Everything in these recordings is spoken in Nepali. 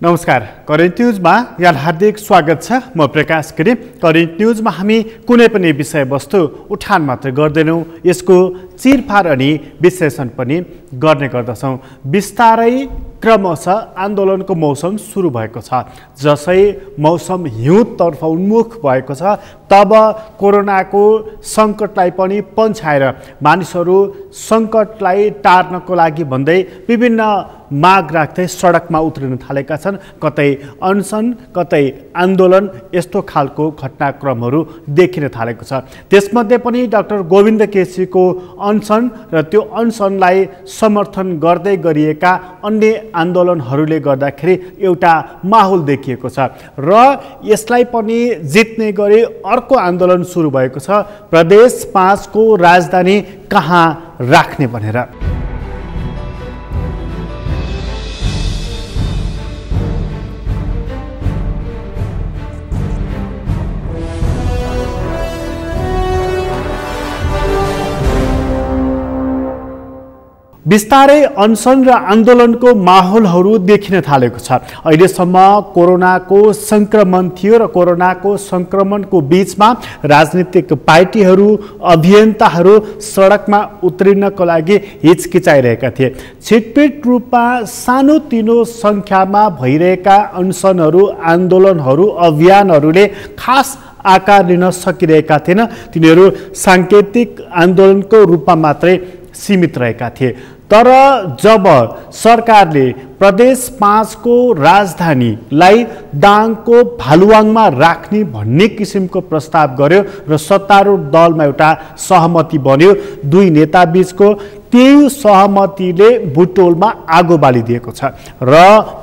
नमस्कार, करेन्ट न्यूजमा यहाँ हार्दिक स्वागत छ। म प्रकाश गिरी। करेन्ट न्यूजमा हामी कुनै पनि विषयवस्तु उठान मात्र गर्दैनौँ, यसको चिरफार अनि विश्लेषण पनि गर्ने गर्दछौँ। बिस्तारै क्रमशः आन्दोलनको मौसम सुरु भएको छ। जसै मौसम हिउँतर्फ उन्मुख भएको छ, तब कोरोनाको सङ्कटलाई पनि पन्छाएर मानिसहरू सङ्कटलाई टार्नको लागि भन्दै विभिन्न माग राख्दै सडकमा उत्रिन थालेका छन्। कतै अनसन, कतै आन्दोलन, यस्तो खालको घटनाक्रमहरू देखिन थालेको छ। त्यसमध्ये पनि डाक्टर गोविन्द केसीको अनसन र त्यो अनसनलाई समर्थन गर्दै गरिएका अन्य आन्दोलनहरूले गर्दाखेरि एउटा माहौल देखिएको छ र यसलाई पनि जित्ने गरी अर्को आन्दोलन सुरु भएको छ। प्रदेश 5 को राजधानी कहाँ राख्ने भनेर। बिस्तारै अनसन र आन्दोलनको माहौलहरू देखिन थालेको छ। अहिलेसम्म कोरोनाको सङ्क्रमण थियो र कोरोनाको सङ्क्रमणको बीचमा राजनीतिक पार्टीहरू, अभियन्ताहरू सडकमा उत्रिनको लागि हिचकिचाइरहेका थिए। छिटपिट रूपमा सानोतिनो सङ्ख्यामा भइरहेका अनसनहरू, आन्दोलनहरू, अभियानहरूले खास आकार लिन सकिरहेका थिएन। तिनीहरू साङ्केतिक आन्दोलनको रूपमा मात्रै सीमित रहेका थिए। तर जब सरकारले प्रदेश 5 को राजधानीलाई दाङको भालुवाङमा राख्ने भन्ने किसिमको प्रस्ताव गर्यो र सत्तारूढ दलमा एउटा सहमति बन्यो दुई नेता बीचको, त्यही सहमतिले बुटोलमा आगो बालिदिएको छ र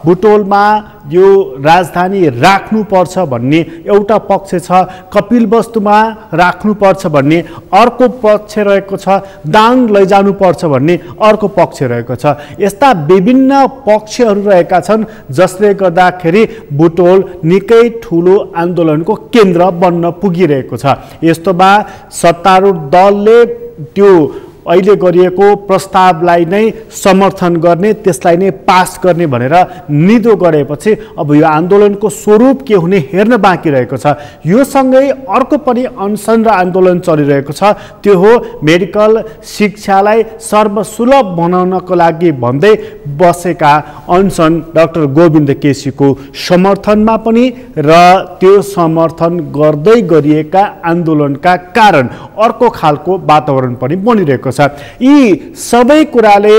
बुटोलमा यो राजधानी राख्नुपर्छ भन्ने एउटा पक्ष छ, कपिलवस्तुमा राख्नुपर्छ भन्ने अर्को पक्ष रहेको छ, दाङ लैजानुपर्छ भन्ने अर्को पक्ष रहेको छ। यस्ता विभिन्न पक्षहरू रहेका छन् जसले गर्दाखेरि बुटोल निकै ठुलो आन्दोलनको केन्द्र बन्न पुगिरहेको छ। यस्तोमा सत्तारूढ दलले त्यो अहिले गरिएको प्रस्तावलाई नै समर्थन गर्ने, त्यसलाई नै पास गर्ने भनेर निदो गरेपछि अब यो आन्दोलनको स्वरूप के हुने हेर्न बाँकी रहेको छ। यो सँगै अर्को पनि अनसन र आन्दोलन चलिरहेको छ। त्यो हो मेडिकल शिक्षालाई सर्वसुलभ बनाउनको लागि भन्दै बसेका अनसन डाक्टर गोविन्द केसीको समर्थनमा पनि र त्यो समर्थन गर्दै गरिएका आन्दोलनका कारण अर्को खालको वातावरण पनि बनिरहेको छ। यी सबै कुराले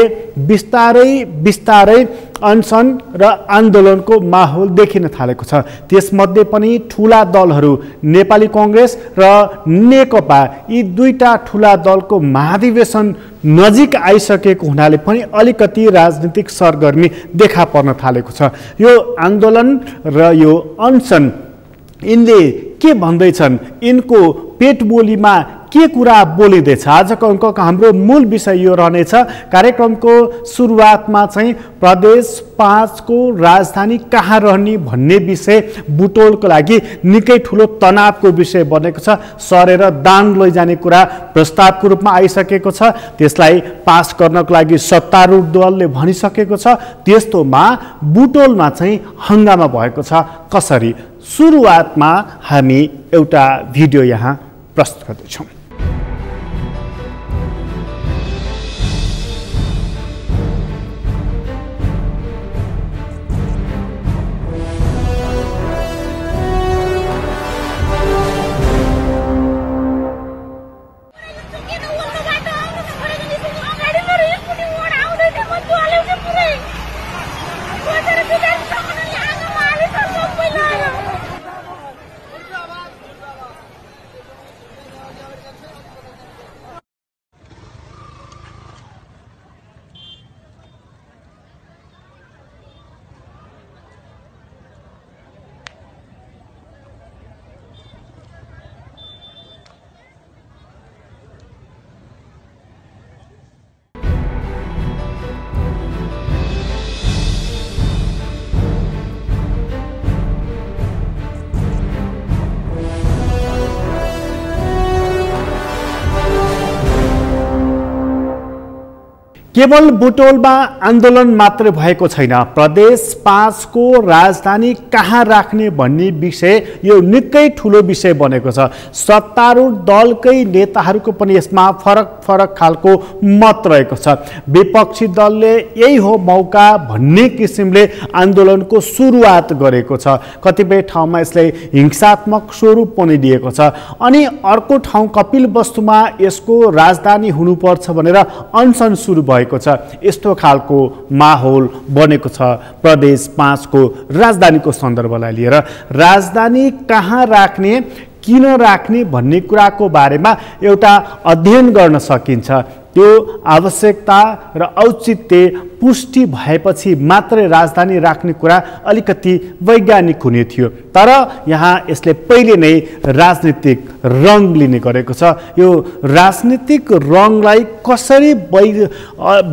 बिस्तारै अनसन र आन्दोलनको माहौल देखिन थालेको छ। त्यसमध्ये पनि ठुला दलहरू नेपाली कांग्रेस र नेकपा, यी दुईटा ठुला दलको महाधिवेशन नजिक आइसकेको हुनाले पनि अलिकति राजनीतिक सरगर्मी देखा पर्न थालेको छ। यो आन्दोलन र यो अनसन यिनले के भन्दैछन्, यिनको पेट बोलीमा के कुरा बोलिँदैछ? आजको अङ्कको हाम्रो मूल विषय यो रहनेछ। कार्यक्रमको सुरुवातमा चाहिँ प्रदेश 5 को राजधानी कहाँ रहने भन्ने विषय बुटोलको लागि निकै ठुलो तनावको विषय बनेको छ। सरेर दाङ लैजाने कुरा प्रस्तावको रूपमा आइसकेको छ। त्यसलाई पास गर्नको लागि सत्तारूढ दलले भनिसकेको छ। त्यस्तोमा बुटोलमा चाहिँ हङ्गामा भएको छ। कसरी? सुरुवातमा हामी एउटा भिडियो यहाँ प्रस्तुत गर्दैछौँ। केवल बुटोलमा आन्दोलन मात्र भएको छैन, प्रदेश 5 को राजधानी कहाँ राख्ने भन्ने विषय यो निकै ठुलो विषय बनेको छ। सत्तारूढ दलकै नेताहरूको पनि यसमा फरक खालको मत रहेको छ। विपक्षी दलले यही हो मौका भन्ने किसिमले आन्दोलनको सुरुवात गरेको छ। कतिपय ठाउँमा यसले हिंसात्मक स्वरूप पनि दिएको छ। अनि अर्को ठाउँ कपिलवस्तुमा यसको राजधानी हुनुपर्छ भनेर अनसन सुरु भएको छ। यस्तो खालको माहौल बनेको छ प्रदेश 5 को राजधानीको सन्दर्भलाई लिएर। राजधानी कहाँ राख्ने, किन राख्ने भन्ने कुराको बारेमा एउटा अध्ययन गर्न सकिन्छ। त्यो आवश्यकता र औचित्य पुष्टि भएपछि मात्रै राजधानी राख्ने कुरा अलिकति वैज्ञानिक हुने थियो। तर यहाँ यसले पहिले नै राजनीतिक रङ लिने गरेको छ। यो राजनीतिक रङलाई कसरी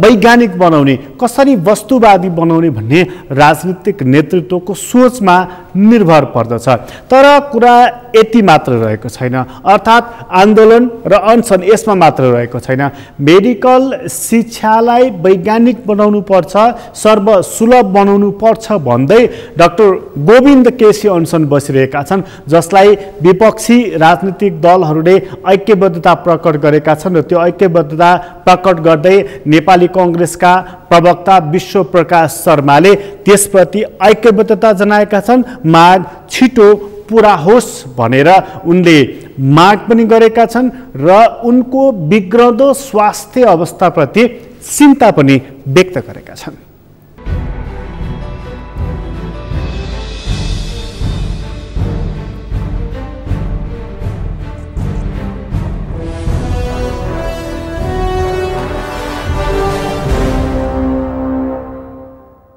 वैज्ञानिक बनाउने, कसरी वस्तुवादी बनाउने भन्ने राजनीतिक नेतृत्वको सोचमा निर्भर पर्दछ। तर कुरा यति मात्र रहेको छैन, अर्थात् आन्दोलन र अनसन यसमा मात्र रहेको छैन। मेडिकल शिक्षालाई वैज्ञानिक बनाउनु पर्छ, सर्वसुलभ बनाउनु पर्छ भन्दै डाक्टर गोविन्द केसी अनसन बसिरहेका छन्, जसलाई विपक्षी राजनीतिक दलहरूले ऐक्यबद्धता प्रकट गरेका छन्। र त्यो ऐक्यबद्धता प्रकट गर्दै नेपाली कांग्रेसका प्रवक्ता विश्व प्रकाश शर्माले त्यसप्रति ऐक्यबद्धता जनाएका छन्। माग छिटो पूरा होस् भनेर उनले माग पनि गरेका छन् र उनको बिग्रदो स्वास्थ्य अवस्थाप्रति चिन्ता पनि व्यक्त गरेका छन्।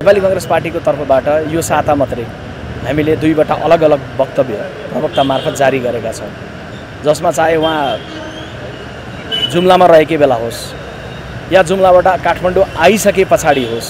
नेपाली कांग्रेस पार्टीको तर्फबाट यो साता मात्रै हामीले दुईवटा अलग अलग वक्तव्य प्रवक्ता मार्फत जारी गरेका छौँ, जसमा चाहे उहाँ जुम्लामा रहेकै बेला होस् या जुम्लाबाट काठमाडौँ आइसके पछाडि होस्,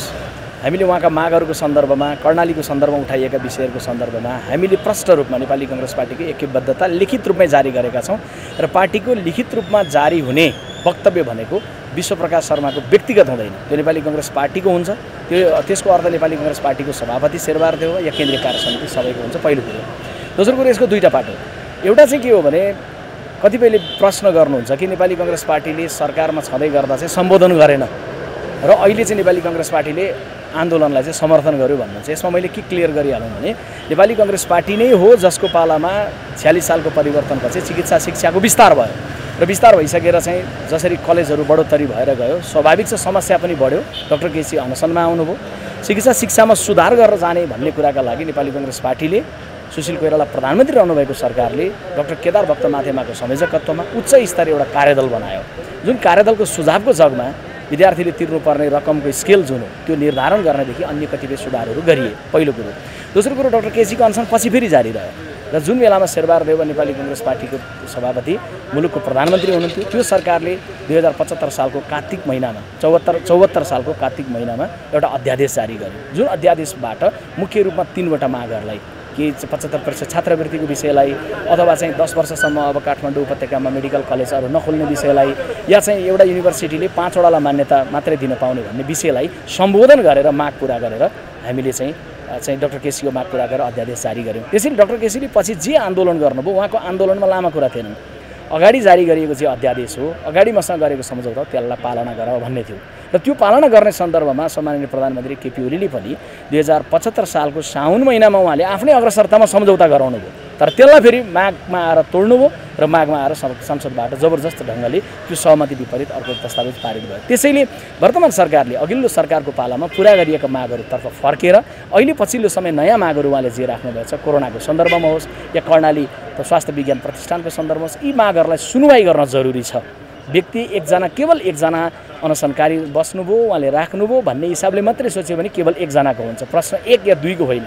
हामीले उहाँका मागहरूको सन्दर्भमा, कर्णालीको सन्दर्भमा उठाइएका विषयहरूको सन्दर्भमा हामीले प्रष्ट रूपमा नेपाली कांग्रेस पार्टीको ऐक्यबद्धता लिखित रूपमै जारी गरेका छौँ। र पार्टीको लिखित रूपमा जारी हुने वक्तव्य भनेको विश्व प्रकाश शर्माको व्यक्तिगत हुँदैन, त्यो नेपाली कांग्रेस पार्टीको हुन्छ। त्यसको अर्थ नेपाली कांग्रेस पार्टीको सभापति शेरबहादुर देउवा या केन्द्रीय कार्य समिति सबैको हुन्छ, पहिलो कुरो। दोस्रो कुरो, यसको दुईटा पाटो। एउटा चाहिँ के हो भने कतिपयले प्रश्न गर्नुहुन्छ कि नेपाली कांग्रेस पार्टीले सरकारमा छँदै गर्दा चाहिँ सम्बोधन गरेन र अहिले चाहिँ नेपाली कांग्रेस पार्टीले आन्दोलनलाई चाहिँ समर्थन गर्यो भन्नुहुन्छ। यसमा मैले के क्लियर गरिहालौँ भने नेपाली कांग्रेस पार्टी नै हो जसको पालामा 46 सालको परिवर्तनपछि चिकित्सा शिक्षाको विस्तार भयो र विस्तार भइसकेर चाहिँ जसरी कलेजहरू बढोत्तरी भएर गयो, स्वाभाविक छ समस्या पनि बढ्यो। डाक्टर केसी अनसनमा आउनुभयो। चिकित्सा शिक्षामा सुधार गरेर जाने भन्ने कुराका लागि नेपाली कांग्रेस पार्टीले सुशील कोइराला प्रधानमन्त्री रहनुभएको सरकारले डाक्टर केदार भक्तमाथेमाको संयोजकत्वमा उच्च स्तरीय एउटा कार्यदल बनायो, जुन कार्यदलको सुझावको जगमा विद्यार्थीले तिर्नुपर्ने रकमको स्केल जुन हो त्यो निर्धारण गर्नदेखि अन्य कतिपय सुधारहरू गरिए, पहिलो कुरो। दोस्रो कुरो, डाक्टर केसीको अनसन पछि फेरि जारी रह्यो र जुन बेलामा शेरबहादुर देउवा नेपाली कांग्रेस पार्टीको सभापति, मुलुकको प्रधानमन्त्री हुनुहुन्थ्यो, त्यो सरकारले 2075 सालको कार्तिक महिनामा 74 सालको कार्तिक महिनामा एउटा अध्यादेश जारी गर्यो, जुन अध्यादेशबाट मुख्य रूपमा 3वटा मागहरूलाई कि 75% छात्रवृत्तिको विषयलाई, अथवा चाहिँ 10 वर्षसम्म अब काठमाडौँ उपत्यकामा मेडिकल कलेजहरू नखोल्ने विषयलाई, या चाहिँ एउटा युनिभर्सिटीले 5 वटालाई मान्यता मात्रै दिन पाउने भन्ने विषयलाई सम्बोधन गरेर माग पुरा गरेर हामीले चाहिँ डाक्टर केसीको माग पुरा गरेर अध्यादेश जारी गर्यौँ। त्यसैले डाक्टर केसीले पछि जे आन्दोलन गर्नुभयो उहाँको आन्दोलनमा लामा कुरा थिएन। अगाडि जारी गरिएको चाहिँ अध्यादेश हो, अगाडि मसँग गरेको सम्झौता त्यसलाई पालना गर भन्ने थियो र त्यो पालना गर्ने सन्दर्भमा सम्माननीय प्रधानमन्त्री केपी ओलीले पनि 2075 सालको साउन महिनामा उहाँले आफ्नै अग्रसरतामा सम्झौता गराउनुभयो, तर त्यसलाई फेरि मागमा आएर तोड्नुभयो र मागमा आएर संसदबाट जबरजस्त ढङ्गले त्यो सहमति विपरीत अर्को दस्तावेज पारित भयो। त्यसैले वर्तमान सरकारले अघिल्लो सरकारको पालामा पुरा गरिएका मागहरूतर्फ फर्केर अहिले पछिल्लो समय नयाँ मागहरू उहाँले जे राख्नुभएको छ, कोरोनाको सन्दर्भमा होस् या कर्णाली स्वास्थ्य विज्ञान प्रतिष्ठानको सन्दर्भमा होस्, यी मागहरूलाई सुनवाई गर्न जरुरी छ। व्यक्ति एकजना, केवल एकजना अनसनकारी बस्नुभयो, उहाँले राख्नुभयो भन्ने हिसाबले मात्रै सोच्यो भने केवल एकजनाको हुन्छ। प्रश्न 1 या 2 को होइन।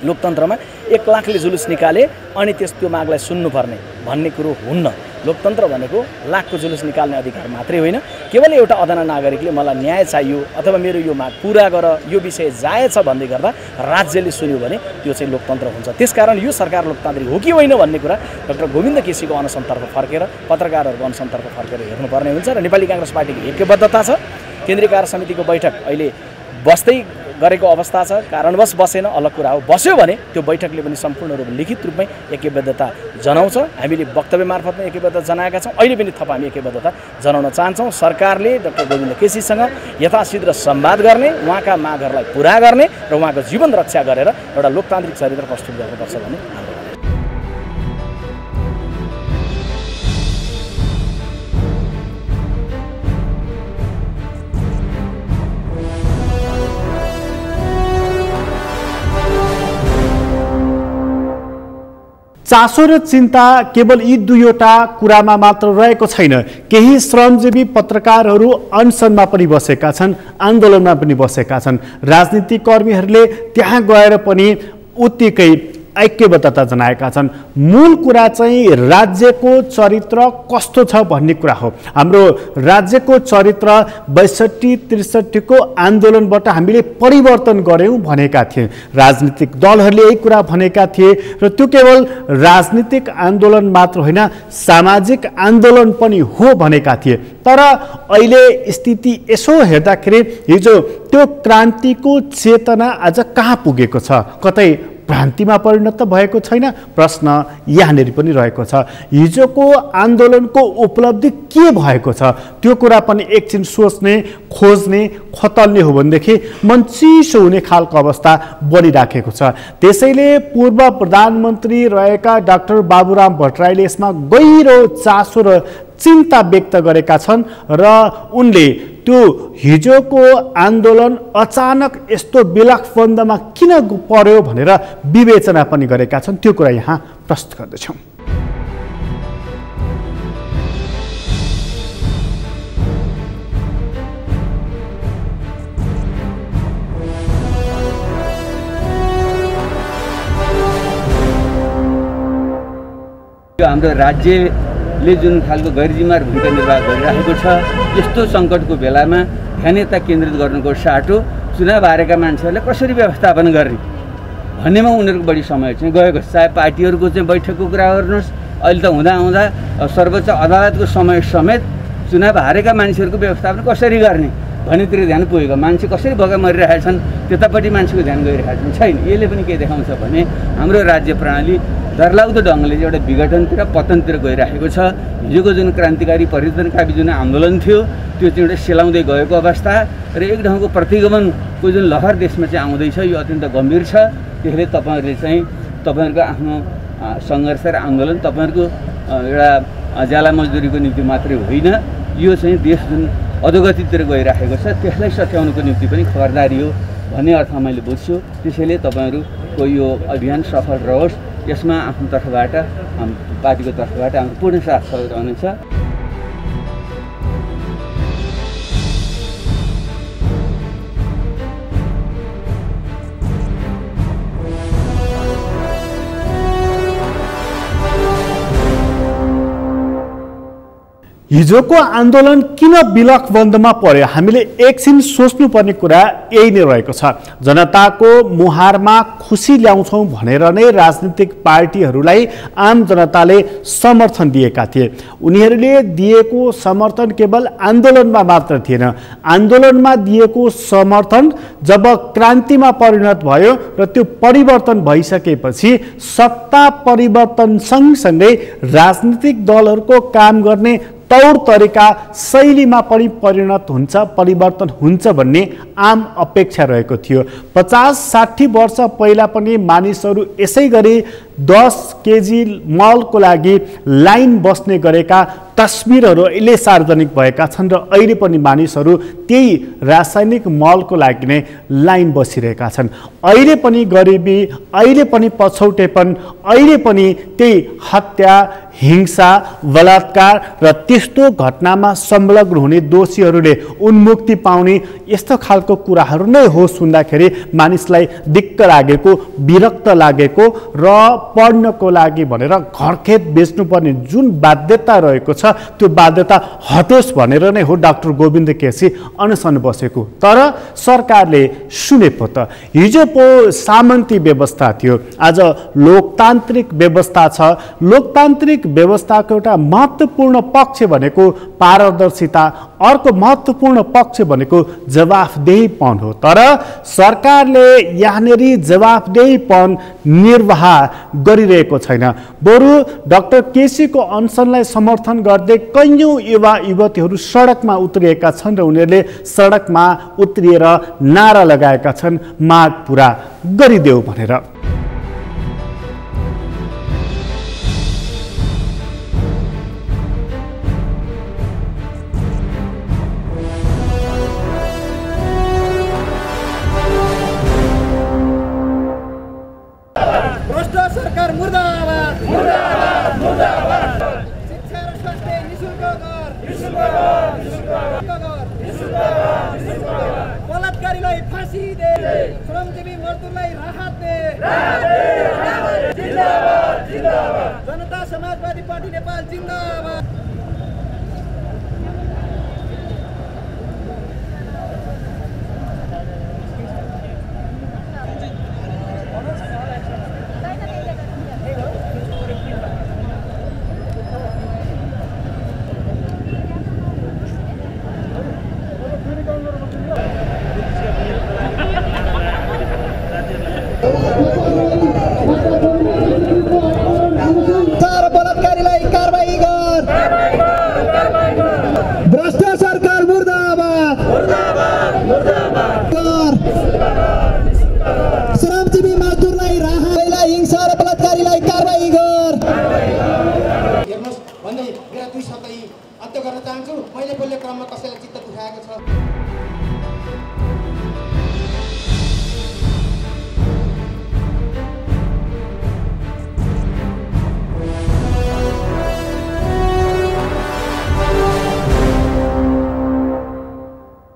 लोकतन्त्रमा 1 लाखले जुलुस निकाले अनि त्यो मागलाई सुन्नुपर्ने भन्ने कुरो हुन्न। लोकतन्त्र भनेको लाखको जुलुस निकाल्ने अधिकार मात्रै होइन। केवल एउटा अदना नागरिकले मलाई न्याय चाहियो अथवा मेरो यो माग पुरा गर, यो विषय जायज छ भन्दै गर्दा राज्यले सुन्यो भने त्यो चाहिँ लोकतन्त्र हुन्छ। त्यसकारण यो सरकार लोकतान्त्रिक हो कि होइन भन्ने कुरा डाक्टर गोविन्द केसीको अनसनतर्फ फर्केर, पत्रकारहरूको अनसनतर्फ फर्केर हेर्नुपर्ने हुन्छ र नेपाली कांग्रेस पार्टीको ऐक्यबद्धता छ केन्द्रीय कार्य समितिको बैठक अहिले बस्दै गरेको अवस्था छ, कारणवश बसेन अलग कुरा हो। बस्यो भने त्यो बैठकले पनि सम्पूर्ण रूपमा लिखित रूपमै एकबद्धता जनाउँछ। हामीले वक्तव्य मार्फत नै एकबद्धता जनाएका छौँ। अहिले पनि थप हामी एकबद्धता जनाउन चाहन्छौँ। सरकारले डाक्टर गोविन्द केसीसँग यथाशीघ्र संवाद गर्ने, उहाँका मागहरूलाई पुरा गर्ने र उहाँको जीवन रक्षा गरेर एउटा लोकतान्त्रिक चरित्र प्रस्तुत गर्नुपर्छ भन्ने हाम्रो चासो र चिन्ता केवल यी दुईवटा कुरामा मात्र रहेको छैन। केही श्रमजीवी पत्रकारहरू अनसनमा पनि बसेका छन्, आन्दोलनमा पनि बसेका छन्। राजनीतिक कर्मीहरूले त्यहाँ गएर पनि उत्तिकै ऐक्यबद्धता जनाएका छन्। मूल कुरा चाहिँ राज्यको चरित्र कस्तो छ भन्ने कुरा हो। हाम्रो राज्यको चरित्र 62-63 को आन्दोलनबाट हामीले परिवर्तन गर्यौं भनेका थिए। राजनीतिक दलहरूले यही कुरा भनेका थिए र त्यो केवल राजनीतिक आन्दोलन मात्र होइन, सामाजिक आन्दोलन पनि हो भनेका थिए। तर अहिले स्थिति यसो हेर्दाखेरि हिजो त्यो क्रान्तिको चेतना आज कहाँ पुगेको छ? कतै भ्रान्तिमा परिणत भएको छैन? प्रश्न यहाँनिर पनि रहेको छ। हिजोको आन्दोलनको उपलब्धि के भएको छ त्यो कुरा पनि एकछिन सोच्ने, खोज्ने, खतल्ने हो भनेदेखि मन चिसो हुने खालको अवस्था बनिराखेको छ। त्यसैले पूर्व प्रधानमन्त्री रहेका डाक्टर बाबुराम भट्टराईले यसमा गहिरो चासो र चिन्ता व्यक्त गरेका छन् र उनले त्यो हिजोको आन्दोलन अचानक यस्तो विलक्षणतामा किन पर्यो भनेर विवेचना पनि गरेका छन्। त्यो कुरा यहाँ प्रस्तुत गर्दछौँ। हाम्रो राज्यले जुन खालको गैरजिम्मेवार भूमिका निर्वाह गरिरहेको छ, यस्तो सङ्कटको बेलामा ध्यानता केन्द्रित गर्नुको साटो चुनाव हारेका मान्छेहरूलाई कसरी व्यवस्थापन गर्ने भन्नेमा उनीहरूको बढी समय चाहिँ गएको छ। चाहे पार्टीहरूको चाहिँ बैठकको कुरा गर्नुहोस्, अहिले त हुँदा सर्वोच्च अदालतको समय समेत चुनाव हारेका मान्छेहरूको व्यवस्थापन कसरी गर्ने भन्नेतिर ध्यान पुगेको। मान्छे कसरी भोका मरिरहेका छन् त्यतापट्टि मान्छेको ध्यान गइरहेको छैन। यसले पनि के देखाउँछ भने हाम्रो राज्य प्रणाली डरलाग्दो ढङ्गले चाहिँ एउटा विघटनतिर, पतनतिर गइरहेको छ। हिजोको जुन क्रान्तिकारी परिवर्तनकामी जुन आन्दोलन थियो त्यो चाहिँ एउटा सेलाउँदै गएको अवस्था र एक ढङ्गको प्रतिगमनको जुन लहर देशमा चाहिँ आउँदैछ, यो अत्यन्त गम्भीर छ। त्यसले तपाईँहरूले चाहिँ तपाईँहरूको आफ्नो सङ्घर्ष र आन्दोलन तपाईँहरूको एउटा ज्याला मजदुरीको निम्ति मात्रै होइन, यो चाहिँ देश जुन अधोगतितिर गइरहेको छ त्यसलाई सच्याउनुको निम्ति पनि खबरदारी हो भन्ने अर्थमा मैले बुझ्छु। त्यसैले तपाईँहरूको यो अभियान सफल रहोस्, यसमा आफ्नो तर्फबाट, पार्टीको तर्फबाट हाम्रो पूर्ण साथ सहयोग रहनेछ। हिजोको आन्दोलन किन विलक्षणतामा पर्यो? हामीले एकछिन सोच्नुपर्ने कुरा यही नै रहेको छ। जनताको मुहारमा खुसी ल्याउँछौँ भनेर नै राजनीतिक पार्टीहरूलाई आम जनताले समर्थन दिएका थिए। उनीहरूले दिएको समर्थन केवल आन्दोलनमा मात्र थिएन। आन्दोलनमा दिएको समर्थन जब क्रान्तिमा परिणत भयो र त्यो परिवर्तन भइसकेपछि सत्ता परिवर्तन सँगसँगै राजनीतिक दलहरूको काम गर्ने तौर तरिका, शैलीमा पनि परिणत हुन्छ, परिवर्तन हुन्छ भन्ने आम अपेक्षा रहेको थियो। 50-60 वर्ष पहिला पनि मानिसहरू यसै गरी 10 केजी मलको लागि लाइन बस्ने गरेका तस्बिरहरू अहिले सार्वजनिक भएका छन् र अहिले पनि मानिसहरू त्यही रासायनिक मलको लागि नै लाइन बसिरहेका छन्। अहिले पनि गरिबी, अहिले पनि पछौटेपन, अहिले पनि त्यही हत्या, हिंसा, बलात्कार र त्यस्तो घटनामा संलग्न हुने दोषीहरूले उन्मुक्ति पाउने यस्तो खालको कुराहरू नै हो। सुन्दाखेरि मानिसलाई दिक्क लागेको, विरक्त लागेको र पढ्नको लागि भनेर घरखेत बेच्नुपर्ने जुन बाध्यता रहेको छ त्यो बाध्यता हटोस् भनेर नै हो डाक्टर गोविन्द केसी अनसन बसेको। तर सरकारले सुने पो त। हिजो पो सामन्ती व्यवस्था थियो, आज लोकतान्त्रिक व्यवस्था छ। लोकतान्त्रिक व्यवस्थाको एउटा महत्त्वपूर्ण पक्ष भनेको पारदर्शिता, अर्को महत्त्वपूर्ण पक्ष भनेको जवाफदेहीपन हो। तर सरकारले यहाँनेरि जवाफदेहीपन निर्वाह गरिरहेको छैन। बरु डाक्टर केसीको अनसनलाई समर्थन गर्दै कैयौँ युवा युवतीहरू सडकमा उत्रिएका छन् र उनीहरूले सडकमा उत्रिएर नारा लगाएका छन् माग पुरा गरिदेऊ भनेर। बलात्कारीलाई फाँसी दे, श्रमजीवी मजदुरलाई राहत they. Janata Samajwadi party Nepal जिन्दाबाद। बलात्कारीलाई कारबाही गर। भ्रष्ट सरकार मुर्दाबाद। श्रमजीवी मजदुरलाई राहत, हिंसा र बलात्कारीलाई कारबाही गर। हेर्नुहोस् भन्दै मेरा दुई शब्द यी अन्त्य गर्न चाहन्छु। मैले बोल्ने क्रममा कसैलाई चित्त दुखाएको छ।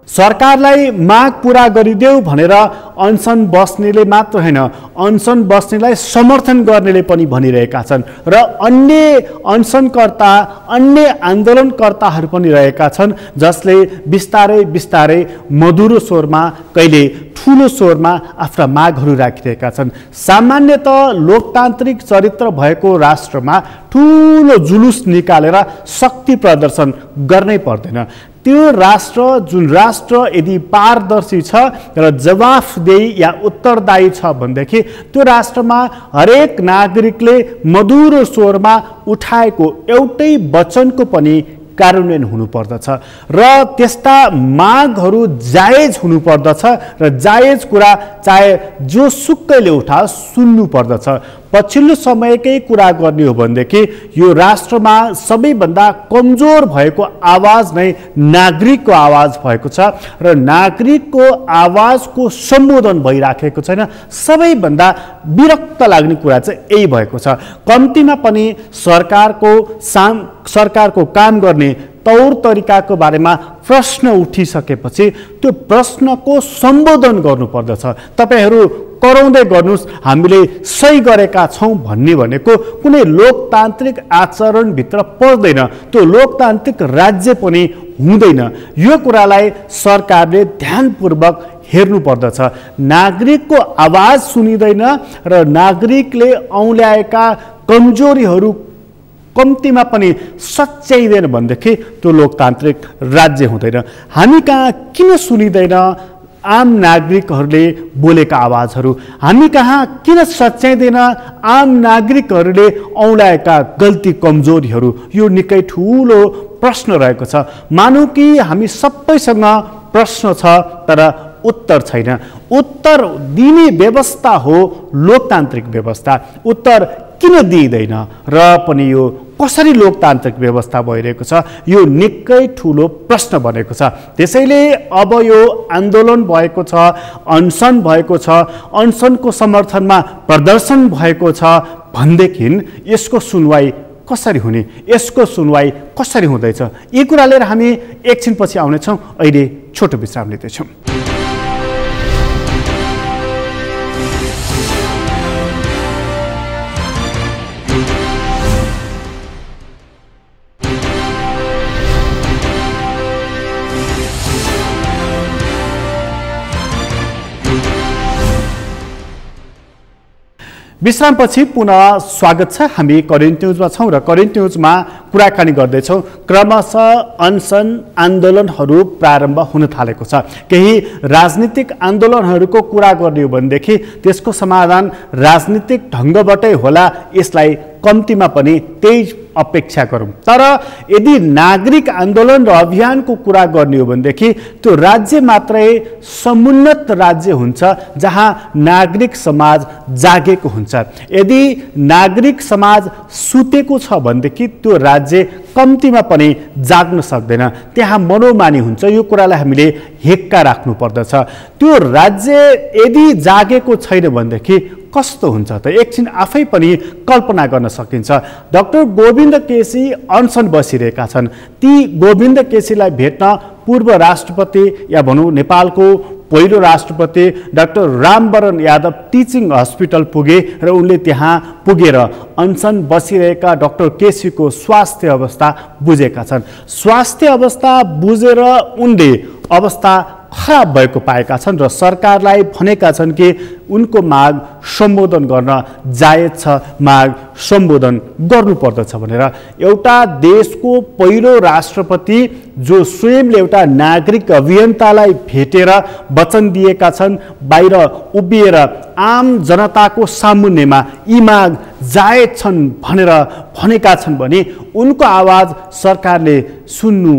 सरकारलाई माग पूरा गरिदेऊ भनेर अनसन बस्नेले मात्र हैन, अनसन बस्नेलाई समर्थन गर्नेले पनि भनिरहेका छन् र अन्य अनसनकर्ता, अन्य आन्दोलनकर्ताहरू पनि रहेका छन् जसले बिस्तारै बिस्तारै मधुरो स्वरमा, कहिले ठुलो स्वरमा आफ्ना मागहरू राखिरहेका छन्। सामान्यतः लोकतान्त्रिक चरित्र भएको राष्ट्रमा ठुलो जुलुस निकालेर शक्ति प्रदर्शन गर्नै पर्दैन। त्यो राष्ट्र, जुन राष्ट्र यदि पारदर्शी छ र जवाफदेही या उत्तरदायी छ भनेदेखि त्यो राष्ट्रमा हरेक नागरिकले मधुरो स्वरमा उठाएको एउटै वचनको पनि कार्यान्वयन हुनुपर्दछ र त्यस्ता मागहरू जायज हुनुपर्दछ र जायज कुरा चाहे जो सुकैले उठा सुन्नु पर्दछ। पछिल्लो समयकै कुरा गर्ने हो भनेदेखि यो राष्ट्रमा सबैभन्दा कमजोर भएको आवाज नै नागरिकको आवाज भएको छ र नागरिकको आवाजको सम्बोधन भइराखेको छैन। सबैभन्दा विरक्त लाग्ने कुरा चाहिँ यही भएको छ। कम्तीमा पनि सरकारको काम गर्ने तौर तरिकाको बारेमा प्रश्न उठिसकेपछि त्यो प्रश्नको सम्बोधन गर्नुपर्दछ। तपाईहरू कराउँदै गर्नुस्, हामीले सही गरेका छौँ भन्ने भनेको कुनै लोकतान्त्रिक आचरणभित्र पर्दैन, त्यो लोकतान्त्रिक राज्य पनि हुँदैन। यो कुरालाई सरकारले ध्यानपूर्वक हेर्नु पर्दछ। नागरिकको आवाज सुनिँदैन र नागरिकले औल्याएका कमजोरीहरू कम्तीमा पनि सच्याइँदैन भनेदेखि त्यो लोकतान्त्रिक राज्य हुँदैन। हामी कहाँ किन सुनिँदैन आम नागरिकहरूले बोलेका आवाजहरू? हामी कहाँ किन सच्याइँदैन आम नागरिकहरूले औल्याएका गल्ती कमजोरीहरू? यो निकै ठुलो प्रश्न रहेको छ। मानौँ कि हामी सबैसँग प्रश्न छ तर उत्तर छैन। उत्तर दिने व्यवस्था हो लोकतान्त्रिक व्यवस्था। उत्तर किन दिइँदैन र पनि यो कसरी लोकतान्त्रिक व्यवस्था भइरहेको छ, यो निकै ठुलो प्रश्न बनेको छ। त्यसैले अब यो आन्दोलन भएको छ, अनसन भएको छ, अनसनको समर्थनमा प्रदर्शन भएको छ भनेदेखि यसको सुनवाई कसरी हुने, यसको सुनवाई कसरी हुँदैछ, यी कुरा लिएर हामी एकछिनपछि आउनेछौँ। अहिले छोटो विश्राम लिँदैछौँ। विश्रामपछि पुनः स्वागत छ। हामी करेन्ट न्युजमा छौँ र करेन्ट न्युजमा कुराकानी गर्दैछौँ। क्रमशः अनसन आन्दोलनहरू प्रारम्भ हुन थालेको छ। केही राजनीतिक आन्दोलनहरूको कुरा गर्ने हो भनेदेखि त्यसको समाधान राजनीतिक ढङ्गबाटै होला, यसलाई कम्तीमा पनि त्यही अपेक्षा गरौँ। तर यदि नागरिक आन्दोलन र अभियानको कुरा गर्ने हो भनेदेखि त्यो राज्य मात्रै समुन्नत राज्य हुन्छ जहाँ नागरिक समाज जागेको हुन्छ। यदि नागरिक समाज सुतेको छ भनेदेखि त्यो राज्य कम्तीमा पनि जाग्न सक्दैन, त्यहाँ मनोमानी हुन्छ। यो कुरालाई हामीले हेक्का राख्नु पर्दछ। त्यो राज्य यदि जागेको छैन भनेदेखि कस्तो हुन्छ त एकछिन आफै पनि कल्पना गर्न सकिन्छ। डाक्टर गोविन्द केसी अनसन बसिरहेका छन्। ती गोविन्द केसीलाई भेट्न पूर्व राष्ट्रपति या भनौँ नेपालको पहिलो राष्ट्रपति doctor Ram Baran Yadav teaching hospital पुगे र उनले त्यहाँ पुगेर अनसन बसिरहेका डाक्टर केसीको स्वास्थ्य अवस्था बुझेका छन्। स्वास्थ्य अवस्था बुझेर उनले अवस्था खराब भएको पाएका छन् र सरकारलाई भनेका छन् कि उनको माग सम्बोधन गर्न जायज छ, माग सम्बोधन गर्नुपर्दछ भनेर। एउटा देशको पहिलो राष्ट्रपति जो स्वयंले एउटा नागरिक अभियन्तालाई भेटेर वचन दिएका छन्, बाहिर उभिएर आम जनताको सामुन्नेमा यी माग जायज छन् भनेर भनेका छन् भने उनको आवाज सरकारले सुन्नु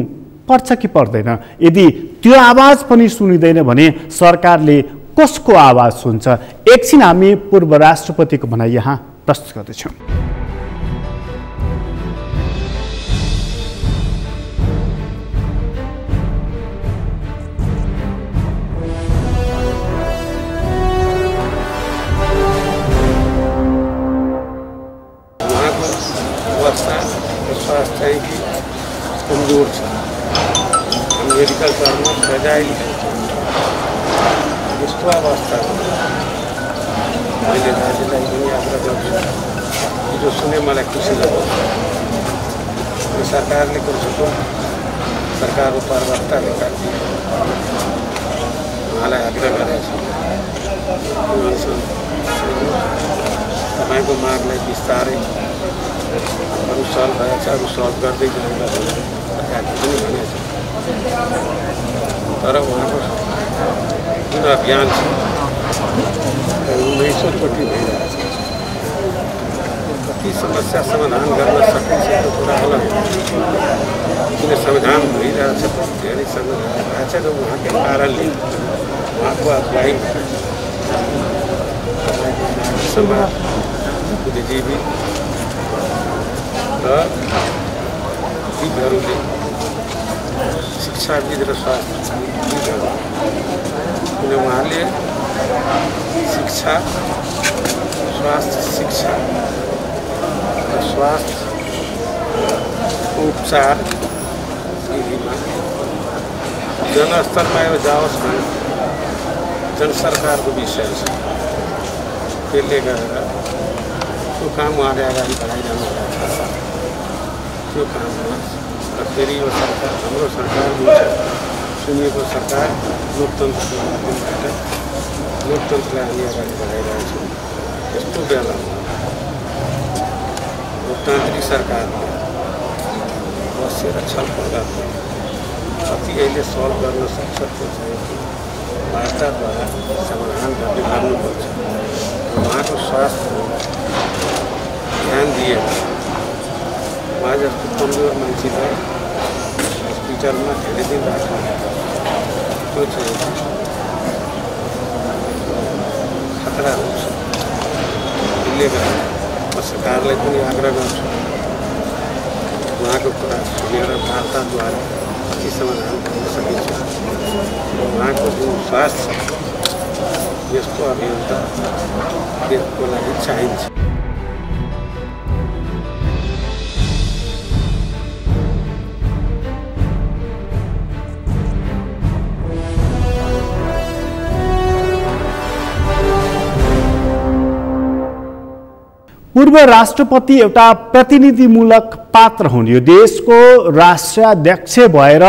पर्छ कि पर्दैन? यदि त्यो आवाज पनि सुनिँदैन भने सरकारले कसको आवाज सुन्छ? एकछिन हामी पूर्व राष्ट्रपतिको भनाइ यहाँ प्रस्तुत गर्दैछौँ। स्वास्थ्य कमजोर छ। मेडिकल टर्म फ्रेजाइल यस्तो अवस्थामा मैले दाजुलाई पनि आग्रह गर्छु। जो सुने मलाई खुसी लाग्यो। यो सरकारले कसको सरकारको प्रवक्ताले उहाँलाई आग्रह गरेको छ तपाईँको मागलाई बिस्तारै अरू सल्भ भएछ, अरू सल्भ गर्दै जाँदा सरकारले पनि भनेको छ। तर उहाँको जुन अभियान छ 1900 कोटी भइरहेछ। कति समस्या समाधान गर्न सकिन्छ त्यो कुरा अलग, किन समाधान भइरहेछ धेरै समाधान भएछ र उहाँकै कारणले उहाँको अगुवाई समाज बुद्धिजीवी र विद्हरूले शिक्षाविद र स्वास्थ्यविदहरू, किन उहाँले शिक्षा स्वास्थ्य शिक्षा र स्वास्थ्य उपचार विधिमा जनस्तरमा यो जाओस् भने जनसरकारको विषय छ। त्यसले गरेर त्यो काम उहाँले अगाडि बढाइरहनु भएको छ। त्यो काममा र फेरि यो सरकार हाम्रो सरकार जुन छ सुनिएको सरकार लोकतन्त्रको माध्यमबाट लोकतन्त्रलाई हामी अगाडि बढाइरहेका छौँ। यस्तो बेलामा लोकतान्त्रिक सरकारले बसेर छलफल गर्ने कति अहिले सल्भ गर्न सक्छ त्यो चाहिँ वार्ताद्वारा समाधान गर्नुपर्छ। उहाँको स्वास्थ्य ध्यान दिएर उहाँ जस्तो कमजोर मान्छेलाई हस्पिटलमा धेरै दिन राख्नु त्यो चाहिँ खतरा हुन्छ। त्यसले गर्दा म सरकारलाई पनि आग्रह गर्छु उहाँको कुरा सुनेर वार्ताद्वारा कति समाधान गर्न सकिन्छ। उहाँको जुन स्वास्थ्य यस्तो अभियन्ता देशको लागि चाहिन्छ। पूर्व राष्ट्रपति एउटा प्रतिनिधिमूलक पात्र हुन्। यो देशको राष्ट्राध्यक्ष भएर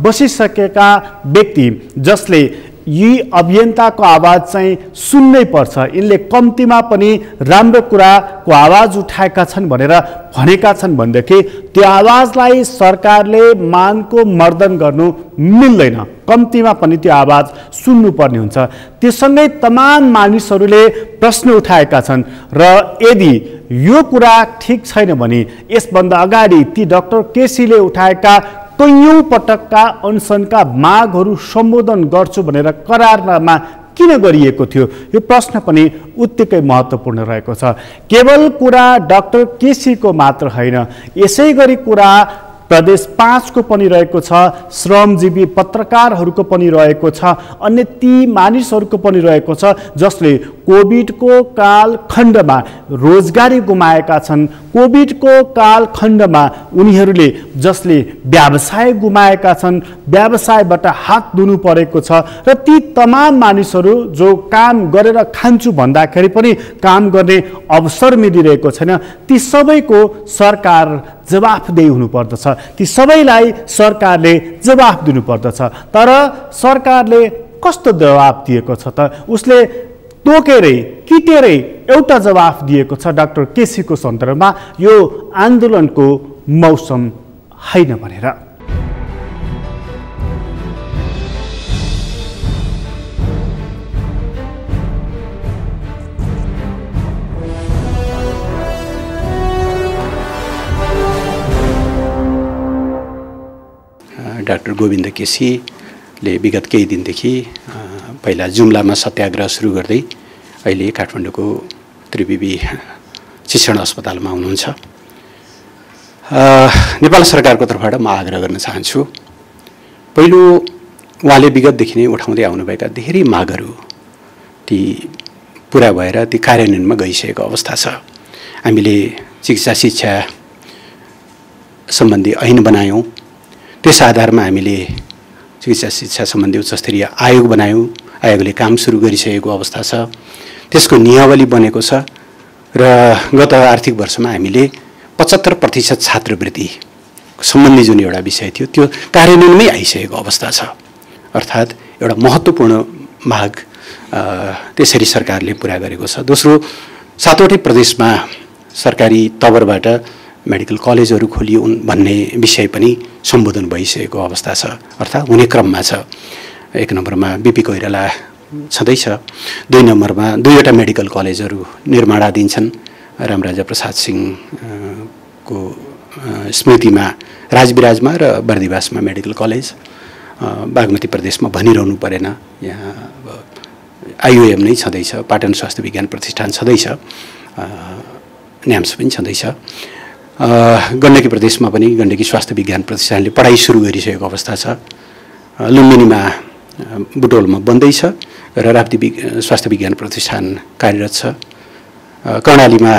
बसिसकेका व्यक्ति जसले यी अभियन्ताको आवाज चाहिँ सुन्नै पर्छ, यिनले कम्तीमा पनि राम्रो कुराको आवाज उठाएका छन् भनेर भनेका छन् भनेदेखि त्यो आवाजलाई सरकारले मानको मर्दन गर्नु मिल्दैन, कम्तीमा पनि त्यो आवाज सुन्नुपर्ने हुन्छ। त्यससँगै तमाम मानिसहरूले प्रश्न उठाएका छन् र यदि यो कुरा ठिक छैन भने यसभन्दा अगाडि ती डाक्टर केसीले उठाएका कैयौं पटकका अनसनका मागहरू सम्बोधन गर्छु भनेर करारमा किन गरिएको थियो, यो प्रश्न पनि उत्तिकै महत्त्वपूर्ण रहेको छ। केवल कुरा डाक्टर केसीको मात्र होइन, यसै गरी कुरा प्रदेश 5 को पनि रहेको छ, श्रमजीवी पत्रकारहरूको पनि रहेको छ, अन्य ती मानिसहरूको पनि रहेको छ जसले कोभिडको कालखण्डमा रोजगारी गुमाएका छन्, कोभिडको कालखण्डमा उनीहरूले जसले व्यवसाय गुमाएका छन्, व्यवसायबाट हात धुनु परेको छ र ती तमाम मानिसहरू जो काम गरेर खान्छु भन्दाखेरि पनि काम गर्ने अवसर मिलिरहेको छैन, ती सबैको सरकार जवाफदेही हुनुपर्दछ, ती सबैलाई सरकारले जवाफ दिनुपर्दछ। तर सरकारले कस्तो जवाफ दिएको छ त? उसले तोकेरै किटेरै एउटा जवाफ दिएको छ डाक्टर केसीको सन्दर्भमा, यो आन्दोलनको मौसम होइन भनेर। डाक्टर गोविन्द केसीले विगत केही दिनदेखि पहिला जुम्लामा सत्याग्रह सुरु गर्दै अहिले काठमाडौँको त्रिवेणी शिक्षण अस्पतालमा हुनुहुन्छ। नेपाल सरकारको तर्फबाट म आग्रह गर्न चाहन्छु, पहिलो उहाँले विगतदेखि नै उठाउँदै आउनुभएका धेरै मागहरू ती पुरा भएर ती कार्यान्वयनमा गइसकेको अवस्था छ। हामीले चिकित्सा शिक्षा सम्बन्धी ऐन बनायौँ, त्यस आधारमा हामीले चिकित्सा शिक्षा सम्बन्धी उच्चस्तरीय आयोग बनायौँ, आयोगले काम सुरु गरिसकेको अवस्था छ, त्यसको नियमावली बनेको छ र गत आर्थिक वर्षमा हामीले 75% छात्रवृत्ति सम्बन्धी जुन एउटा विषय थियो त्यो कार्यान्वयनमै आइसकेको अवस्था छ। अर्थात् एउटा महत्त्वपूर्ण माग त्यसरी सरकारले पुरा गरेको छ। दोस्रो, 7वटै प्रदेशमा सरकारी तवरबाट मेडिकल कलेजहरू खोलियो भन्ने विषय पनि सम्बोधन भइसकेको अवस्था छ, अर्थात् हुने क्रममा छ। 1 नम्बरमा बीपी कोइराला छँदैछ, 2 नम्बरमा 2वटा मेडिकल कलेजहरू निर्माणाधीन छन्। रामराजा प्रसाद सिंहको स्मृतिमा राजविराजमा र बर्दिवासमा मेडिकल कलेज, बागमती प्रदेशमा भनिरहनु परेन, यहाँ आइओएम नै छँदैछ, पाटन स्वास्थ्य विज्ञान प्रतिष्ठान छँदैछ, न्याम्स पनि छँदैछ। गण्डकी प्रदेशमा पनि गण्डकी स्वास्थ्य विज्ञान प्रतिष्ठानले पढाइ सुरु गरिसकेको अवस्था छ। लुम्बिनीमा बुटोलमा बन्दैछ र राप्ती स्वास्थ्य विज्ञान प्रतिष्ठान कार्यरत छ। कर्णालीमा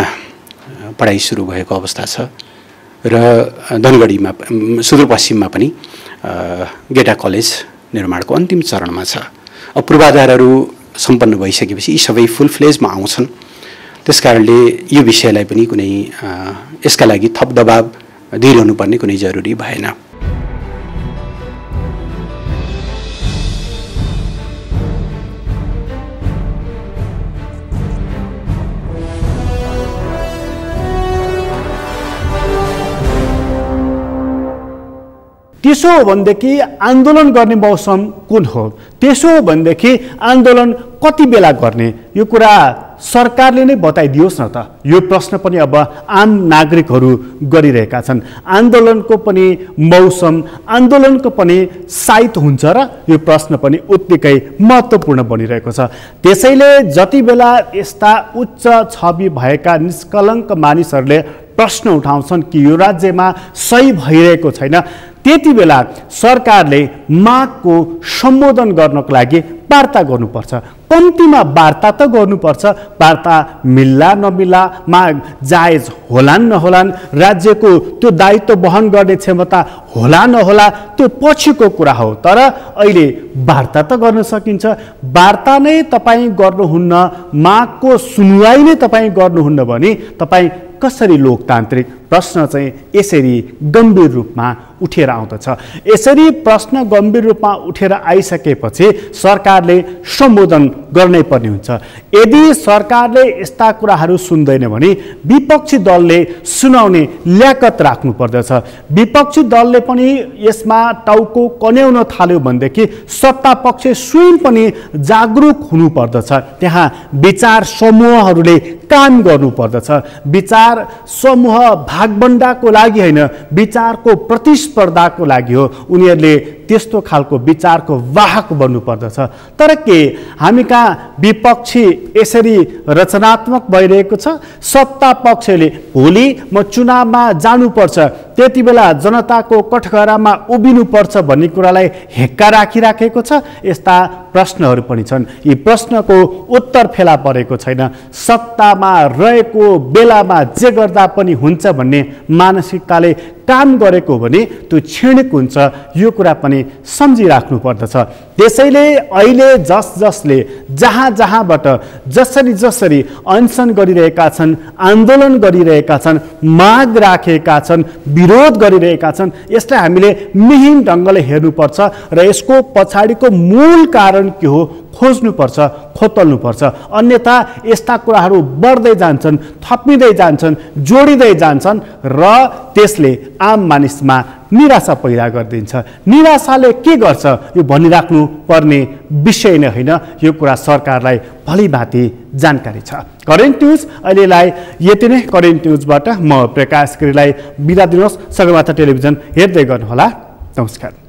पढाइ सुरु भएको अवस्था छ र धनगढीमा सुदूरपश्चिममा पनि गेटा कलेज निर्माणको अन्तिम चरणमा छ। अब पूर्वाधारहरू सम्पन्न भइसकेपछि यी सबै फुल फ्लेजमा आउँछन्। त्यसकारणले यो विषयलाई पनि कुनै यसका लागि थप दबाब दिइरहनु पर्ने कुनै जरुरी भएन। त्यसो हो भनेदेखि आन्दोलन गर्ने मौसम कुन हो? त्यसो हो भनेदेखि आन्दोलन कति बेला गर्ने? यो कुरा सरकारले नै बताइदियोस् न त। यो प्रश्न पनि अब आम नागरिकहरू गरिरहेका छन्। आन्दोलनको पनि मौसम, आन्दोलनको पनि साइत हुन्छ र? यो प्रश्न पनि उत्तिकै महत्त्वपूर्ण बनिरहेको छ। त्यसैले जति बेला यस्ता उच्च छवि भएका निष्कलङ्क मानिसहरूले प्रश्न उठाउँछन् कि यो राज्यमा सही भइरहेको छैन, त्यति बेला सरकारले मागको सम्बोधन गर्नको लागि वार्ता गर्नुपर्छ। कम्तीमा वार्ता त गर्नुपर्छ। वार्ता मिल्ला नमिल्ला, माग जायज होलान् नहोलान्, राज्यको त्यो दायित्व वहन गर्ने क्षमता होला नहोला, त्यो पछिको कुरा हो। तर अहिले वार्ता त गर्न सकिन्छ। वार्ता नै तपाईँ गर्नुहुन्न, मागको सुनवाई नै तपाईँ गर्नुहुन्न भने तपाईँ कसरी लोकतान्त्रिक प्रश्न चाहिँ यसरी गम्भीर रूपमा उठेर आउँदछ। यसरी प्रश्न गम्भीर रूपमा उठेर आइसकेपछि सरकारले सम्बोधन गर्नै पर्ने हुन्छ। यदि सरकारले यस्ता कुराहरू सुन्दैन भने विपक्षी दलले सुनाउने ल्याकत राख्नु पर्दछ। विपक्षी दलले पनि यसमा टाउको कन्याउन थाल्यो भनेदेखि सत्ता पक्ष स्वयं पनि जागरुक हुनु पर्दछ। त्यहाँ विचार समूहहरूले काम गर्नु पर्दछ। विचार समूह भागबण्डाको लागि होइन, विचारको प्रतिस्पर्धाको लागि हो। उनीहरूले त्यस्तो खालको विचारको वाहक बन्नु पर्दछ। तर के हामी कहाँ विपक्षी यसरी रचनात्मक भइरहेको छ? सत्ता पक्षले भोलि म चुनावमा जानुपर्छ, त्यति बेला जनताको कठघरामा उभिनुपर्छ भन्ने कुरालाई हेक्का राखिराखेको छ। यस्ता प्रश्नहरू पनि छन्। यी प्रश्नको उत्तर फेला परेको छैन। सत्तामा रहेको बेलामा जे गर्दा पनि हुन्छ भन्ने मानसिकताले काम गरेको भने त्यो क्षणिक हुन्छ। यो कुरा पनि सम्झिराख्नु पर्दछ। त्यसैले अहिले जसले जहाँ जहाँबाट जसरी अनसन गरिरहेका छन्, आन्दोलन गरिरहेका छन्, माग राखेका छन्, विरोध गरिरहेका छन्, यसलाई हामीले मिहिन ढङ्गले हेर्नुपर्छ र यसको पछाडिको मूल कारण के हो खोज्नुपर्छ, खोतल्नुपर्छ। अन्यथा यस्ता कुराहरू बढ्दै जान्छन्, थपिँदै जान्छन्, जोडिँदै जान्छन् र त्यसले आम मानिसमा निराशा पैदा गरिदिन्छ। निराशाले के गर्छ यो भनिराख्नु पर्ने विषय नै होइन। यो कुरा सरकारलाई भलीभाँति जानकारी छ। करेन्ट न्युज अहिलेलाई यति नै। करेन्ट न्युजबाट म प्रकाश गिरीलाई बिदा दिनुहोस्। सगरमाथा टेलिभिजन हेर्दै गर्नुहोला। नमस्कार।